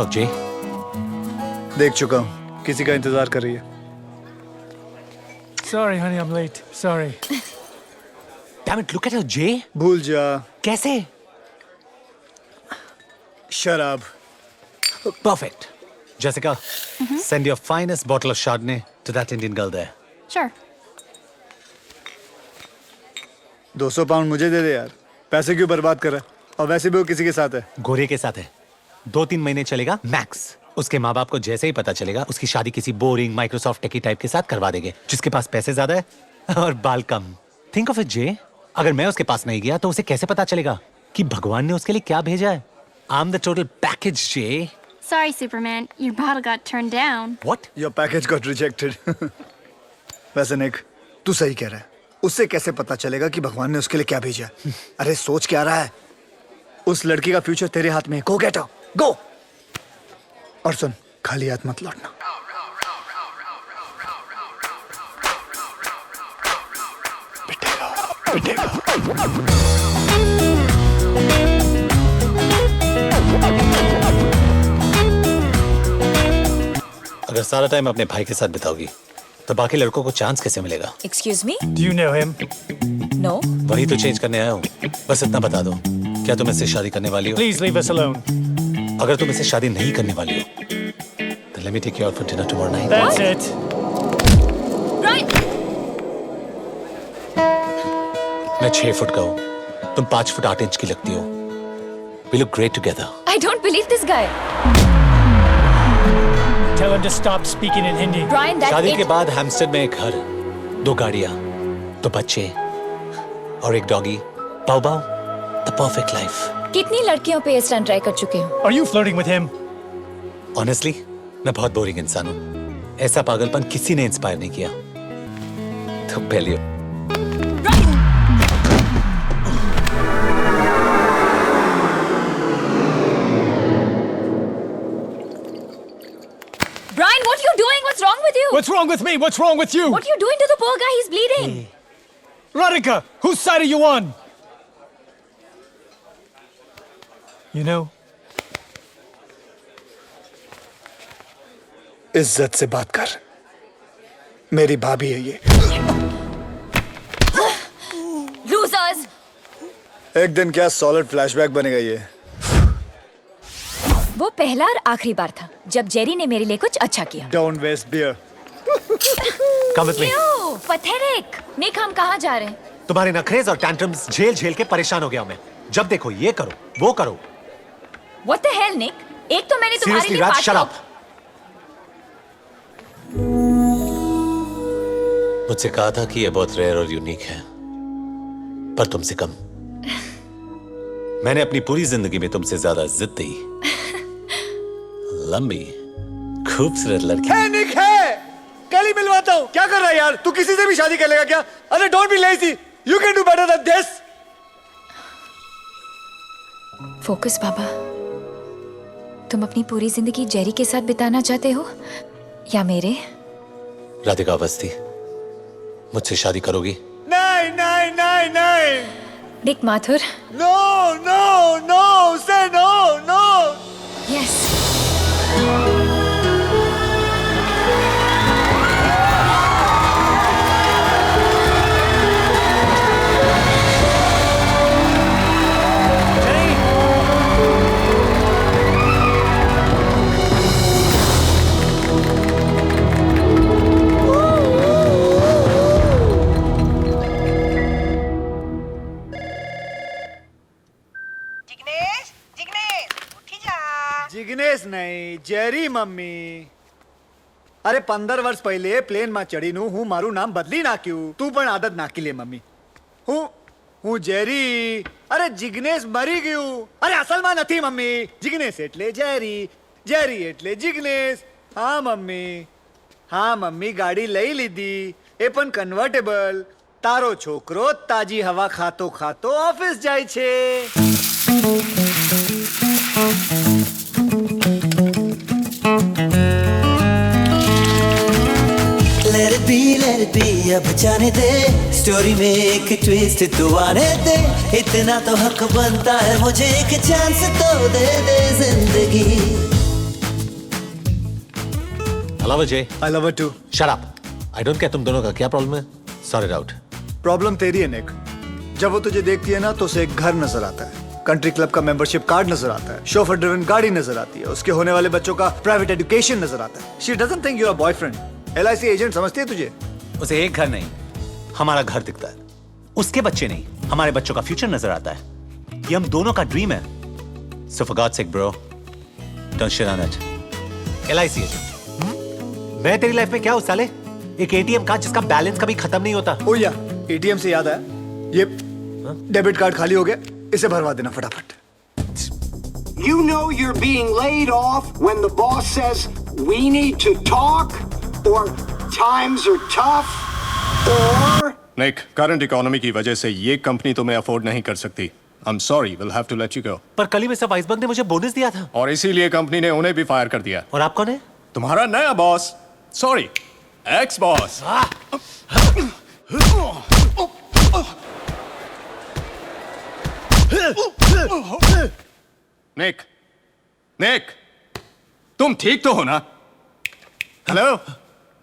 o'clock, Jay? देख चुका हूँ, किसी का इंतजार कर रही है। Sorry, honey, I'm late. Sorry. Damn it, look at her, Jay. भूल जा। कैसे? शराब। Perfect. Jessica, send your finest bottle of Chardonnay to that Indian girl there. Sure. 200 pound मुझे दे दे यार। पैसे क्यों बर्बाद कर रहा है? और वैसे भी वो किसी के साथ है। गोरे के साथ है। 2-3 महीने चलेगा मैक्स। उसके माँ बाप को जैसे ही पता चलेगा उसकी शादी किसी बोरिंग माइक्रोसॉफ्ट टेकी टाइप के साथ करवा देंगे जिसके पास पैसे ज्यादा है और बाल कम। थिंक ऑफ इट जे, अगर मैं उसके पास नहीं गया तो उसे कैसे पता चलेगा कि भगवान ने उसके लिए क्या भेजा है? I am the total package J. Sorry, Superman. Your bottle got turned down. What? Your package got rejected. वैसे निक, तू सही कह रहा है। उससे कैसे पता चलेगा कि भगवान ने उसके लिए क्या भेजा है? अरे सोच क्या रहा है? उस लड़की का फ्यूचर तेरे हाथ में है। Go get her. Go. और सुन, खाली हाथ मत लौटना। पिटेगा। अगर सारा टाइम अपने भाई के साथ बिताओगी तो बाकी लड़कों को चांस कैसे मिलेगा? Excuse me? Do you know him? No. वही तो चेंज करने आया हूँ। बस इतना बता दो, क्या तुम इससे शादी करने वाली हो? Please leave us alone. अगर तुम इससे शादी नहीं करने वाली हो तो let me take you out for dinner tomorrow night. That's it. Right. मैं 6 फुट का हूँ, तुम 5 फुट 8 इंच की लगती हो। We look great together. I don't believe this guy. Tell him to stop speaking in Hindi. Brian, that's शादी it. के बाद हैम्स्टर में एक घर, 2 गाड़ियाँ, 2 बच्चे और एक doggy. Pav pav, the perfect life. कितनी लड़कियों पे ये स्टंट ट्राई कर चुके हो? Are you flirting with him? Honestly, मैं बहुत बोरिंग इंसान हूँ। ऐसा पागलपन किसी ने इंस्पायर नहीं किया। तो पहले Brian, what are you doing? What's wrong with you? What's wrong with me? What's wrong with you? What are you doing to the poor guy? He's bleeding. Radhika, whose side are you on? You know, इज्जत से बात कर। मेरी भाभी है ये। Losers. एक दिन क्या सॉलिड फ्लैशबैक बनेगा ये। वो पहला और आखिरी बार था जब जेरी ने मेरे लिए कुछ अच्छा किया। Don't waste beer. come with me. Ew, pathetic. निक, हम कहाँ जा रहे हैं? तुम्हारे नखरेज और टैंट्रम्स झेल झेल के परेशान हो गया हूँ मैं। जब देखो ये करो, वो करो। What the hell, Nick? एक तो मैंने तुम्हारे Seriously, लिए Raj, पार्टी shut up. मुझसे कहा था कि ये बहुत रेयर और यूनिक है, पर तुमसे कम। मैंने अपनी पूरी जिंदगी में तुमसे ज्यादा जिद दी। लंबी, खूबसूरत लड़की। है निक है। कल ही मिलवाता हूँ। क्या कर रहा है यार? तू किसी से भी शादी कर लेगा क्या? अरे don't be lazy. You can do better than this. Focus बाबा, तुम अपनी पूरी जिंदगी जेरी के साथ बिताना चाहते हो या मेरे? राधिका अवस्थी, मुझसे शादी करोगी? नहीं नहीं नहीं नहीं। Nick Mathur. No no no. Say no no. Yes. Jignesh नहीं, जेरी मम्मी। अरे 15 वर्ष पहले प्लेन में चढ़ी नु हूँ मारू नाम बदली ना क्यों? तू पण आदत नाखी ले मम्मी। हूँ जेरी। अरे जिग्नेश मरी गयू। अरे असल में नहीं मम्मी। जिग्नेश एटले जेरी, जेरी एटले जिग्नेश। हाँ मम्मी गाड़ी लई लीधी। ए पण कन्वर्टेबल। तारो छोकरो ताजी हवा खातो खातो ऑफिस जाय छे। let it be, अब जाने दे स्टोरी में एक ट्विस्ट तो आने दे। इतना तो हक बनता है मुझे, एक चांस तो दे दे जिंदगी। Love Jay. I love it too. Shut up. I don't care तुम दोनों का क्या प्रॉब्लम है। Sorry out. प्रॉब्लम तेरी है निक। जब वो तुझे देखती है ना तो उसे एक घर नजर आता है, कंट्री क्लब का मेंबरशिप कार्ड नजर आता है, शोफर ड्रिवन गाड़ी नजर आती है, उसके होने वाले बच्चों का प्राइवेट एजुकेशन नजर आता है। She doesn't think you are boyfriend. LIC agent समझती है तुझे। उसे एक घर नहीं, हमारा घर दिखता है। उसके बच्चे नहीं, हमारे बच्चों का फ्यूचर नजर आता है। ये हम दोनों का ड्रीम है। So for God's sake, bro, don't shit on it. LIC agent. मैं तेरी लाइफ में क्या हूँ साले? एक ATM कार्ड जिसका बैलेंस कभी खत्म नहीं होता। ओ या, ATM से याद आया, ये डेबिट कार्ड खाली हो गया, इसे भरवा देना फटाफट। You know you're being laid off when the boss says we need to talk, or times are tough, or Nick, current economy की वजह से ये कंपनी तुम्हें अफोर्ड नहीं कर सकती। I'm sorry, we'll have to let you go. पर कल ही मिस्टर वाइसबर्ग ने मुझे बोनस दिया था। और इसीलिए कंपनी ने उन्हें भी फायर कर दिया। और आप कौन है? तुम्हारा नया बॉस, सॉरी, एक्स बॉस। निक, निक, तुम ठीक तो हो ना? हेलो,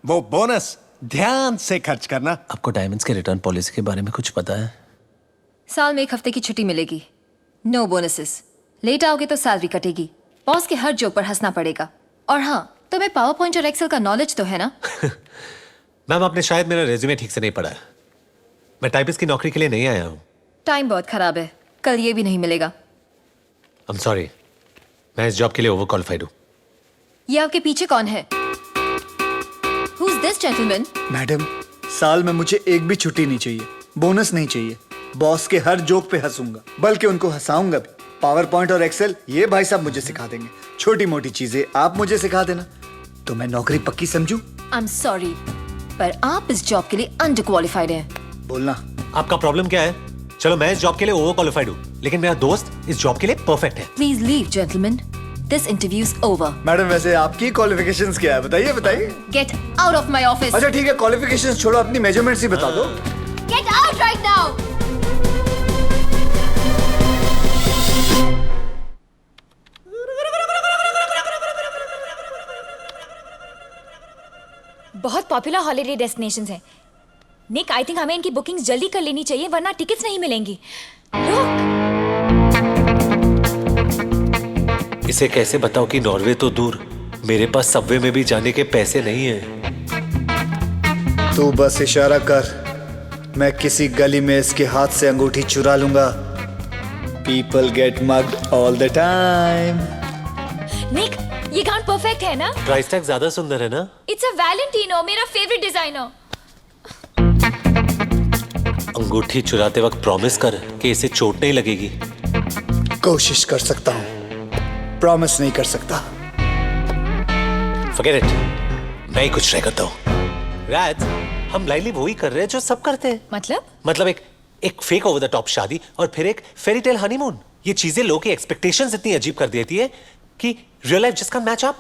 वो बोनस ध्यान से खर्च करना। आपको डायमंड्स के रिटर्न पॉलिसी के बारे में कुछ पता है? साल में 1 हफ्ते की छुट्टी मिलेगी, नो बोनसेस। लेट आओगे तो सैलरी कटेगी, बॉस के हर जोक पर हंसना पड़ेगा। और हाँ, तुम्हें पावर पॉइंट और एक्सेल का नॉलेज तो है ना? मैम, आपने शायद मेरा रेज्यूमे ठीक से नहीं पढ़ा है। मैं टाइपिस्ट की नौकरी के लिए नहीं आया हूँ। टाइम बहुत खराब है, कल ये भी नहीं मिलेगा। I'm sorry, मैं इस जॉब के लिए ओवर क्वालिफाइड हूँ। ये आपके पीछे कौन है? Who's this gentleman? मैडम, साल में मुझे एक भी छुट्टी नहीं चाहिए, बोनस नहीं चाहिए। बॉस के हर जोक पे हंसूंगा, बल्कि उनको हंसाऊंगा भी। पावर पॉइंट और एक्सेल ये भाई साहब मुझे सिखा देंगे। छोटी मोटी चीजें आप मुझे सिखा देना, तो मैं नौकरी पक्की समझूं। I'm sorry, पर आप इस जॉब के लिए अंडर क्वालिफाइड हैं। बोलना। आपका प्रॉब्लम क्या है? चलो, मैं इस जॉब के लिए ओवर क्वालिफाइड हूँ, लेकिन मेरा दोस्त इस जॉब के लिए परफेक्ट है। Please leave, gentlemen. This interview is over. Madam, वैसे आपकी क्वालिफिकेशंस क्या है? बताइए बताइए। Get out of my office. अच्छा ठीक है, क्वालिफिकेशंस छोड़ो, अपनी मेजरमेंट्स ही बता दो। Get out right now. बहुत पॉपुलर हॉलिडे डेस्टिनेशंस हैं। निक, आई थिंक हमें इनकी बुकिंग्स जल्दी कर लेनी चाहिए, वरना टिकट्स नहीं मिलेंगी। रुक। इसे कैसे बताओ कि नॉर्वे तो दूर, मेरे पास सबवे में भी जाने के पैसे नहीं हैं। तू बस इशारा कर, मैं किसी गली में इसके हाथ से अंगूठी चुरा लूंगा। People get mugged all the time. निक, ये गाउन परफेक्ट है ना? प्राइस टैग ज्यादा सुंदर है ना? इट्स अ वैलेंटिनो, मेरा फेवरेट डिजाइनर। अंगूठी चुराते वक्त प्रॉमिस कर कि इसे चोट नहीं लगेगी। कोशिश कर सकता हूँ, प्रॉमिस नहीं कर सकता। Forget it, मैं ही कुछ ट्राई करता हूँ। राज, हम लाइनली वही कर रहे हैं जो सब करते हैं। मतलब एक फेक ओवर द टॉप शादी और फिर एक फेरी टेल हनीमून। ये चीजें लोगों की एक्सपेक्टेशंस इतनी अजीब कर देती है कि रियल लाइफ जिसका मैच अप,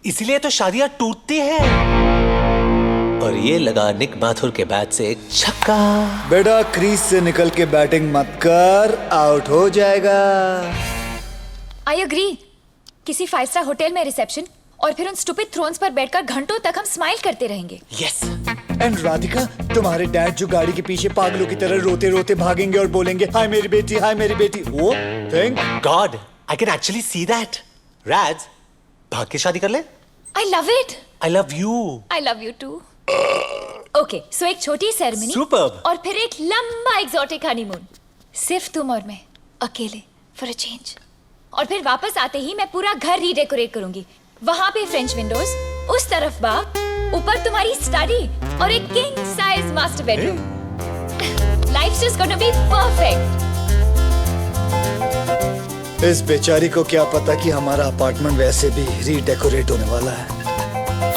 इसीलिए तो शादियां टूटती हैं। और ये लगा निक माथुर के बैट से एक छक्का। बेटा, क्रीज से निकल के बैटिंग मत कर, आउट हो जाएगा। I agree. किसी 5 स्टार होटल में रिसेप्शन और फिर उन स्टूपिड थ्रोन्स पर बैठकर घंटों तक हम स्माइल करते रहेंगे। यस। एंड राधिका, तुम्हारे डैड जो गाड़ी के पीछे पागलों की तरह रोते रोते भागेंगे और बोलेंगे हाय मेरी बेटी, हाय मेरी बेटी, वो thank God I can actually see that. Raj, भाग के शादी कर ले। I love it. I love you. I love you too. Okay, so एक छोटी सेरेमनी Superb. और फिर एक लंबा एग्जॉटिक हनीमून, सिर्फ तुम और मैं अकेले, फॉर अ चेंज। और फिर वापस आते ही मैं पूरा घर रीडेकोरेट करूंगी। वहां पे फ्रेंच विंडोज, उस तरफ बाग, ऊपर तुम्हारी स्टडी और एक king size master bedroom. Life's just gonna be perfect. इस बेचारी को क्या पता कि हमारा अपार्टमेंट वैसे भी रीडेकोरेट होने वाला है।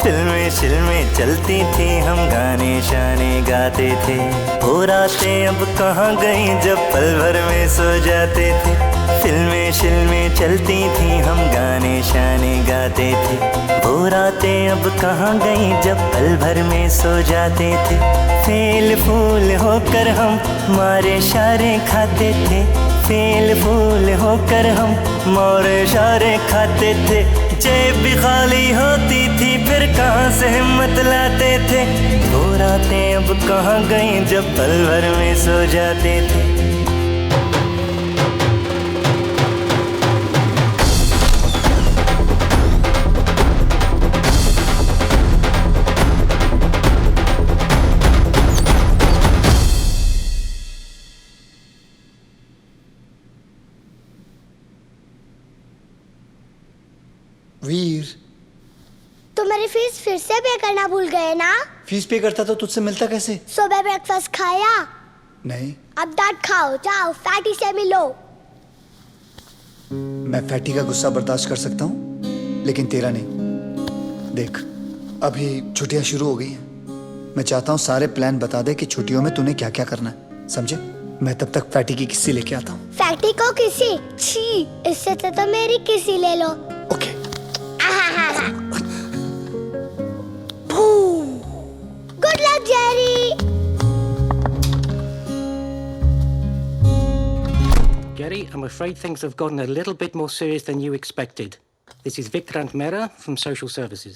फिल्में चलती थी, हम गाने शाने गाते थे। वो रातें अब कहाँ गई जब पल भर में सो जाते थे। फिल्में चलती थी, हम गाने शाने गाते थे। वो रातें अब कहाँ गई जब पल भर में सो जाते थे। फेल फूल होकर हम मारे शारे खाते थे। फेल फूल होकर हम मोरे शारे खाते थे। जेब भी खाली होती थी, फिर फिर कहाँ से हिम्मत लाते थे, वो रातें अब कहाँ गई जब पल भर में सो जाते थे। वीर, तो मेरी फीस फिर से पे करना भूल गए ना? फीस पे करता तो तुझसे मिलता कैसे? सुबह ब्रेकफास्ट खाया? नहीं। अब डांट खाओ, जाओ फैटी से मिलो। मैं फैटी का गुस्सा बर्दाश्त कर सकता हूँ, लेकिन तेरा नहीं। देख, अभी छुट्टियां शुरू हो गई हैं। मैं चाहता हूँ सारे प्लान बता दे कि छुट्टियों में तूने क्या क्या करना है, समझे? मैं तब तक फैटी की किस्सी लेके आता हूँ। फैटी को किसी? छी, इससे तो मेरी किसी ले लो। Okay. Good luck Jerry. Jerry, I'm afraid things have gotten a little bit more serious than you expected. This is Vikrant Mehra from Social Services.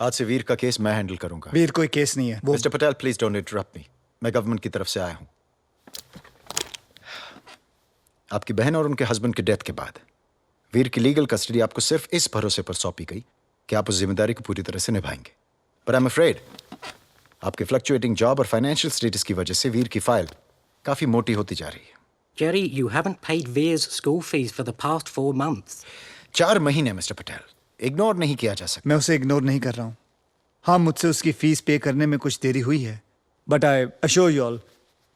आज से वीर का केस मैं हैंडल करूंगा। वीर कोई केस नहीं है। Mister Patel, please don't interrupt मी। मैं government की तरफ से आया हूं। आपकी बहन और उनके हस्बैंड की डेथ के बाद वीर की लीगल कस्टडी आपको सिर्फ इस भरोसे पर सौंपी गई कि आप उस जिम्मेदारी को पूरी तरह से निभाएंगे। पर आई एम अफ्रेड आपके फ्लक्चुएटिंग जॉब और फाइनेंशियल स्टेटस की वजह से वीर की फाइल काफी मोटी होती जा रही है। Jerry, you haven't paid Veer's school fees for the past 4 months. 4 महीने मिस्टर पटेल, इग्नोर नहीं किया जा सकता। मैं उसे इग्नोर नहीं कर रहा हूँ। हाँ, मुझसे उसकी फीस पे करने में कुछ देरी हुई है, but I assure you all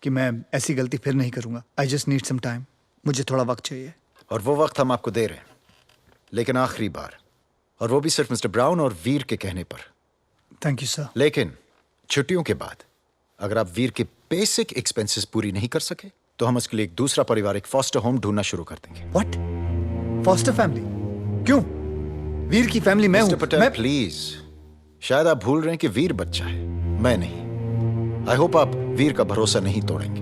कि मैं ऐसी गलती फिर नहीं करूंगा। I just need some time. मुझे थोड़ा वक्त चाहिए। और वो वक्त हम आपको दे रहे हैं, लेकिन आखिरी बार, और वो भी सिर्फ मिस्टर ब्राउन और वीर के कहने पर। Thank you sir. लेकिन छुट्टियों के बाद अगर आप वीर के बेसिक एक्सपेंसेस पूरी नहीं कर सके तो हम उसके लिए एक दूसरा परिवार, एक फॉस्टर होम ढूंढना शुरू कर देंगे। व्हाट? Foster family? क्यों? वीर की फैमिली मैं हूं। मिस्टर पटेल प्लीज, शायद आप भूल रहे हैं कि वीर बच्चा है, मैं नहीं। आई होप आप वीर का भरोसा नहीं तोड़ेंगे।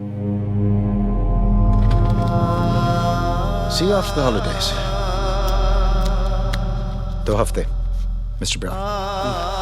सी यू आफ्टर द हॉलिडेज। 2 हफ्ते मिस्टर ब्राउन।